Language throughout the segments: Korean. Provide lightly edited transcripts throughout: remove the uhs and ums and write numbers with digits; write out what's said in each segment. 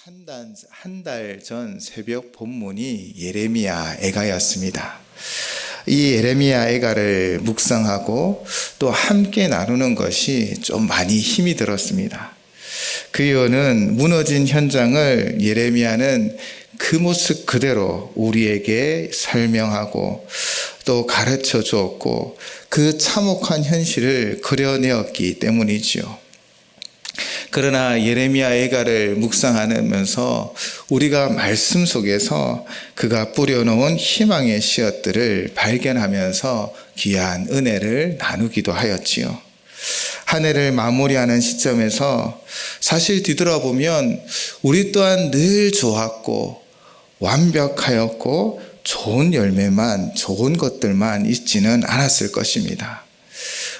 한 달 전 새벽 본문이 예레미야 애가였습니다. 이 예레미야 애가를 묵상하고 또 함께 나누는 것이 좀 많이 힘이 들었습니다. 그 이유는 무너진 현장을 예레미야는 그 모습 그대로 우리에게 설명하고 또 가르쳐 주었고 그 참혹한 현실을 그려내었기 때문이지요. 그러나 예레미야 애가를 묵상하면서 우리가 말씀 속에서 그가 뿌려놓은 희망의 씨앗들을 발견하면서 귀한 은혜를 나누기도 하였지요. 한 해를 마무리하는 시점에서 사실 뒤돌아보면 우리 또한 늘 좋았고 완벽하였고 좋은 열매만, 좋은 것들만 있지는 않았을 것입니다.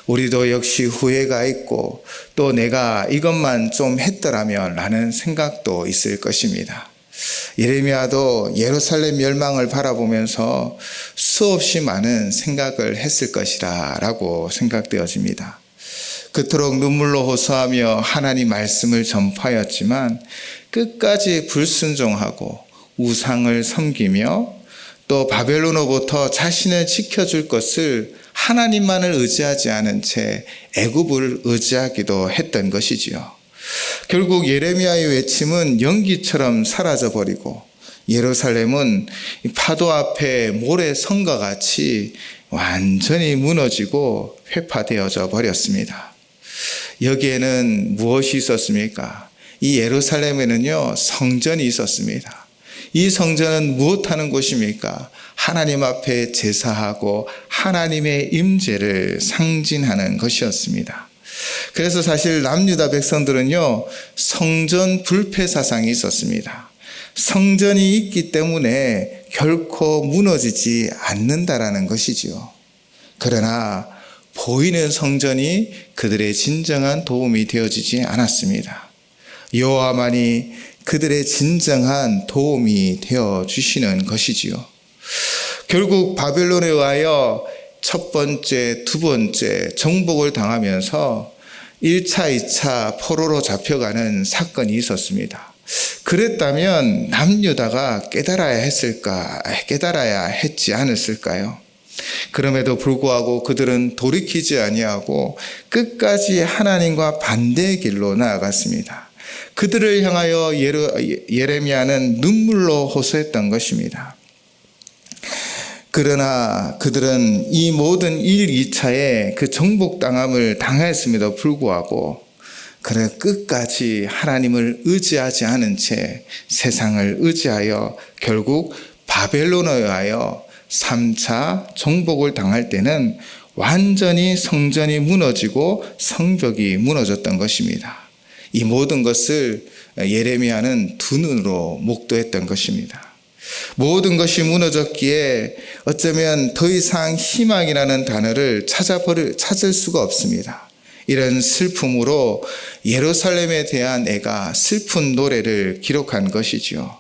우리도 역시 후회가 있고 또 내가 이것만 좀 했더라면 라는 생각도 있을 것입니다. 예레미야도 예루살렘 멸망을 바라보면서 수없이 많은 생각을 했을 것이라 라고 생각되어집니다. 그토록 눈물로 호소하며 하나님 말씀을 전파하였지만 끝까지 불순종하고 우상을 섬기며 또 바벨론으로부터 자신을 지켜줄 것을 하나님만을 의지하지 않은 채 애굽을 의지하기도 했던 것이지요. 결국 예레미야의 외침은 연기처럼 사라져버리고 예루살렘은 파도 앞에 모래성과 같이 완전히 무너지고 회파되어져 버렸습니다. 여기에는 무엇이 있었습니까? 이 예루살렘에는요, 성전이 있었습니다. 이 성전은 무엇하는 곳입니까? 하나님 앞에 제사하고 하나님의 임재를 상징하는 것이었습니다. 그래서 사실 남유다 백성들은요, 성전 불패 사상이 있었습니다. 성전이 있기 때문에 결코 무너지지 않는다라는 것이지요. 그러나 보이는 성전이 그들의 진정한 도움이 되어지지 않았습니다. 여호와만이 그들의 진정한 도움이 되어 주시는 것이지요. 결국 바벨론에 의하여 첫 번째, 두 번째 정복을 당하면서 1차, 2차 포로로 잡혀가는 사건이 있었습니다. 그랬다면 남유다가 깨달아야 했지 않았을까요? 그럼에도 불구하고 그들은 돌이키지 아니하고 끝까지 하나님과 반대의 길로 나아갔습니다. 그들을 향하여 예레미야는 눈물로 호소했던 것입니다. 그러나 그들은 이 모든 1, 2차에 그 정복당함을 당했음에도 불구하고 그래 끝까지 하나님을 의지하지 않은 채 세상을 의지하여 결국 바벨론에 의하여 3차 정복을 당할 때는 완전히 성전이 무너지고 성벽이 무너졌던 것입니다. 이 모든 것을 예레미야는 두 눈으로 목도했던 것입니다. 모든 것이 무너졌기에 어쩌면 더 이상 희망이라는 단어를 찾을 수가 없습니다. 이런 슬픔으로 예루살렘에 대한 애가 슬픈 노래를 기록한 것이지요.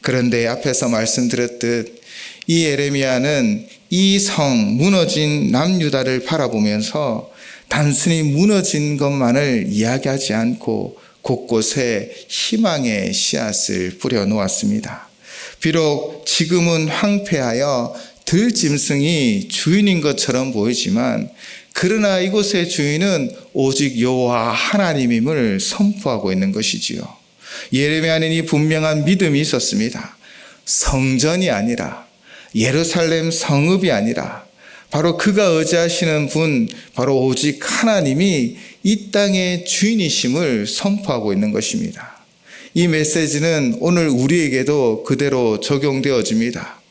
그런데 앞에서 말씀드렸듯 이 예레미야는 이 성 무너진 남유다를 바라보면서 단순히 무너진 것만을 이야기하지 않고 곳곳에 희망의 씨앗을 뿌려 놓았습니다. 비록 지금은 황폐하여 들짐승이 주인인 것처럼 보이지만 그러나 이곳의 주인은 오직 여호와 하나님임을 선포하고 있는 것이지요. 예레미야는 이 분명한 믿음이 있었습니다. 성전이 아니라 예루살렘 성읍이 아니라 바로 그가 의지하시는 분, 바로 오직 하나님이 이 땅의 주인이심을 선포하고 있는 것입니다. 이 메시지는 오늘 우리에게도 그대로 적용되어집니다.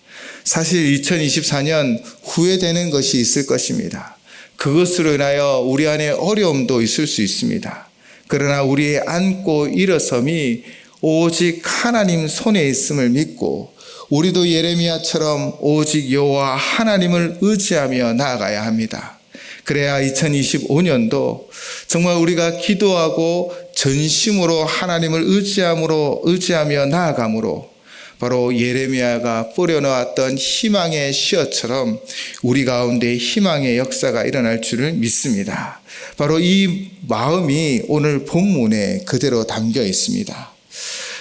사실 2024년 후회되는 것이 있을 것입니다. 그것으로 인하여 우리 안에 어려움도 있을 수 있습니다. 그러나 우리의 안고 일어섬이 오직 하나님 손에 있음을 믿고 우리도 예레미야처럼 오직 여호와 하나님을 의지하며 나아가야 합니다. 그래야 2025년도 정말 우리가 기도하고 전심으로 하나님을 의지하며 나아감으로 바로 예레미야가 뿌려놓았던 희망의 씨앗처럼 우리 가운데 희망의 역사가 일어날 줄을 믿습니다. 바로 이 마음이 오늘 본문에 그대로 담겨 있습니다.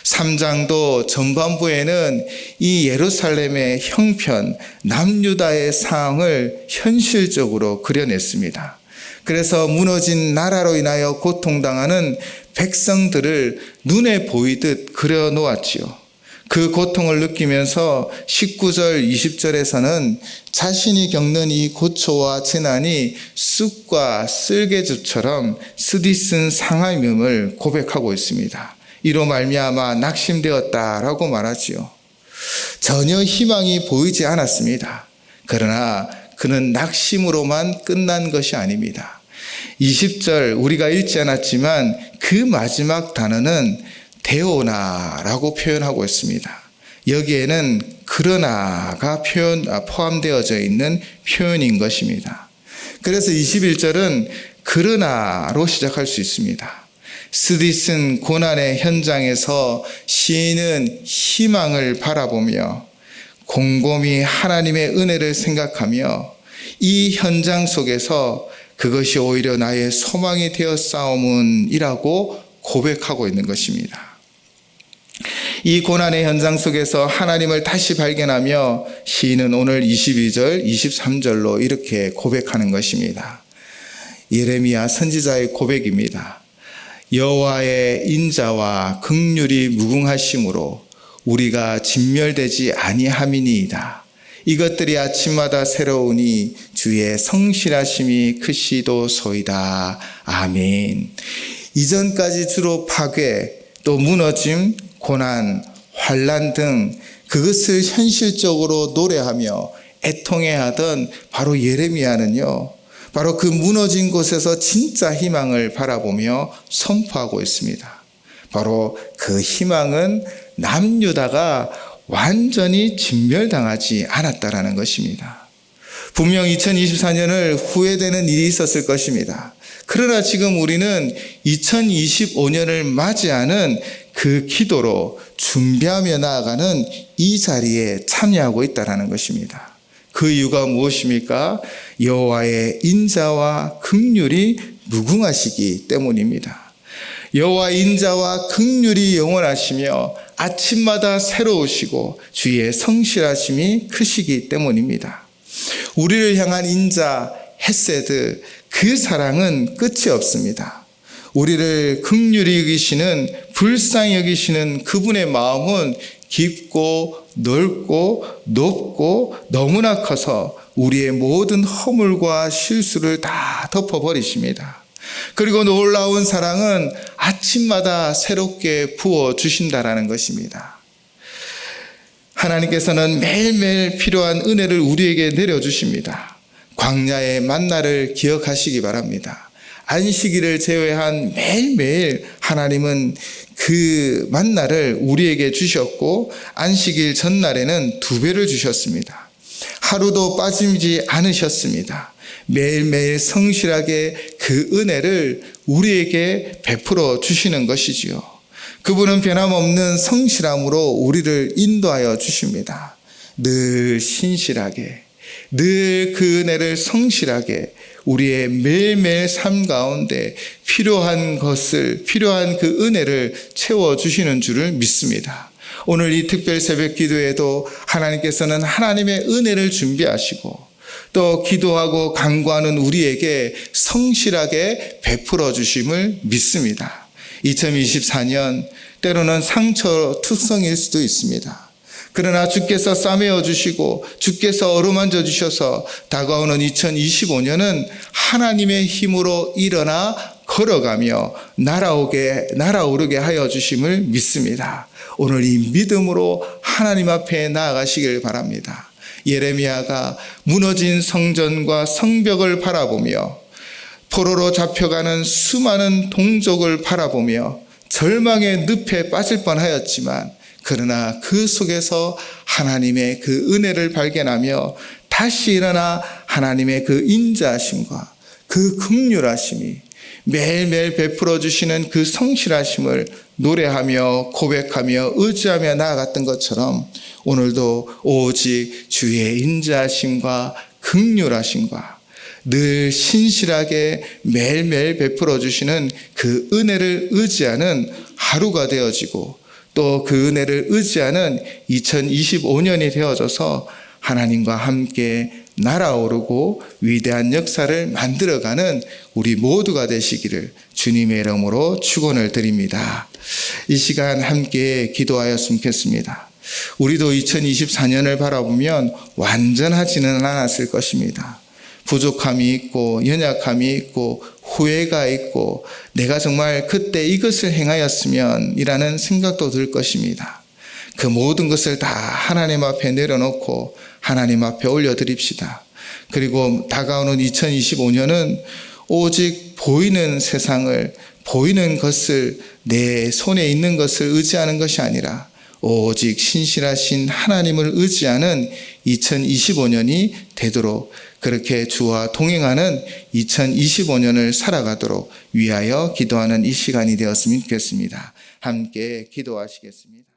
3장도 전반부에는 이 예루살렘의 형편, 남유다의 상황을 현실적으로 그려냈습니다. 그래서 무너진 나라로 인하여 고통당하는 백성들을 눈에 보이듯 그려놓았지요. 그 고통을 느끼면서 19절, 20절에서는 자신이 겪는 이 고초와 재난이 쑥과 쓸개즙처럼 쓰디쓴 상함임을 고백하고 있습니다. 이로 말미암아 낙심되었다라고 말하지요. 전혀 희망이 보이지 않았습니다. 그러나 그는 낙심으로만 끝난 것이 아닙니다. 20절 우리가 읽지 않았지만 그 마지막 단어는 데오나라고 표현하고 있습니다. 여기에는 그러나가 포함되어져 있는 표현인 것입니다. 그래서 21절은 그러나로 시작할 수 있습니다. 쓰디쓴 고난의 현장에서 시인은 희망을 바라보며 곰곰이 하나님의 은혜를 생각하며 이 현장 속에서 그것이 오히려 나의 소망이 되었사오문이라고 고백하고 있는 것입니다. 이 고난의 현장 속에서 하나님을 다시 발견하며 시인은 오늘 22절, 23절로 이렇게 고백하는 것입니다. 예레미야 선지자의 고백입니다. 여호와의 인자와 긍휼이 무궁하심으로 우리가 진멸되지 아니함이니이다. 이것들이 아침마다 새로우니 주의 성실하심이 크시도소이다. 아멘. 이전까지 주로 파괴, 또 무너짐, 고난, 환난 등 그것을 현실적으로 노래하며 애통해하던 바로 예레미야는요, 바로 그 무너진 곳에서 진짜 희망을 바라보며 선포하고 있습니다. 바로 그 희망은 남유다가 완전히 진멸당하지 않았다라는 것입니다. 분명 2024년을 후회되는 일이 있었을 것입니다. 그러나 지금 우리는 2025년을 맞이하는 그 기도로 준비하며 나아가는 이 자리에 참여하고 있다는 것입니다. 그 이유가 무엇입니까? 여호와의 인자와 긍휼이 무궁하시기 때문입니다. 여호와의 인자와 긍휼이 영원하시며 아침마다 새로우시고 주의 성실하심이 크시기 때문입니다. 우리를 향한 인자, 헤세드, 그 사랑은 끝이 없습니다. 우리를 긍휼히 여기시는, 불쌍히 여기시는 그분의 마음은 깊고 넓고 높고 너무나 커서 우리의 모든 허물과 실수를 다 덮어버리십니다. 그리고 놀라운 사랑은 아침마다 새롭게 부어주신다라는 것입니다. 하나님께서는 매일매일 필요한 은혜를 우리에게 내려주십니다. 광야의 만나를 기억하시기 바랍니다. 안식일을 제외한 매일매일 하나님은 그 만나를 우리에게 주셨고 안식일 전날에는 2배를 주셨습니다. 하루도 빠지지 않으셨습니다. 매일매일 성실하게 그 은혜를 우리에게 베풀어 주시는 것이지요. 그분은 변함없는 성실함으로 우리를 인도하여 주십니다. 늘 신실하게, 늘 그 은혜를 성실하게 우리의 매일매일 삶 가운데 필요한 그 은혜를 채워주시는 줄을 믿습니다. 오늘 이 특별 새벽 기도에도 하나님께서는 하나님의 은혜를 준비하시고 또 기도하고 간구하는 우리에게 성실하게 베풀어 주심을 믿습니다. 2024년 때로는 상처 투성일 수도 있습니다. 그러나 주께서 싸매어 주시고 주께서 어루만져 주셔서 다가오는 2025년은 하나님의 힘으로 일어나 걸어가며 날아오르게 하여 주심을 믿습니다. 오늘 이 믿음으로 하나님 앞에 나아가시길 바랍니다. 예레미야가 무너진 성전과 성벽을 바라보며 포로로 잡혀가는 수많은 동족을 바라보며 절망의 늪에 빠질 뻔하였지만 그러나 그 속에서 하나님의 그 은혜를 발견하며 다시 일어나 하나님의 그 인자하심과 그 긍휼하심이 매일매일 베풀어 주시는 그 성실하심을 노래하며 고백하며 의지하며 나아갔던 것처럼 오늘도 오직 주의 인자하심과 긍휼하심과 늘 신실하게 매일매일 베풀어 주시는 그 은혜를 의지하는 하루가 되어지고 또 그 은혜를 의지하는 2025년이 되어져서 하나님과 함께 날아오르고 위대한 역사를 만들어가는 우리 모두가 되시기를 주님의 이름으로 축원을 드립니다. 이 시간 함께 기도하였으면 좋겠습니다. 우리도 2024년을 바라보면 완전하지는 않았을 것입니다. 부족함이 있고 연약함이 있고 후회가 있고 내가 정말 그때 이것을 행하였으면 이라는 생각도 들 것입니다. 그 모든 것을 다 하나님 앞에 내려놓고 하나님 앞에 올려드립시다. 그리고 다가오는 2025년은 오직 보이는 세상을, 보이는 것을, 내 손에 있는 것을 의지하는 것이 아니라 오직 신실하신 하나님을 의지하는 2025년이 되도록, 그렇게 주와 동행하는 2025년을 살아가도록 위하여 기도하는 이 시간이 되었으면 좋겠습니다. 함께 기도하시겠습니다.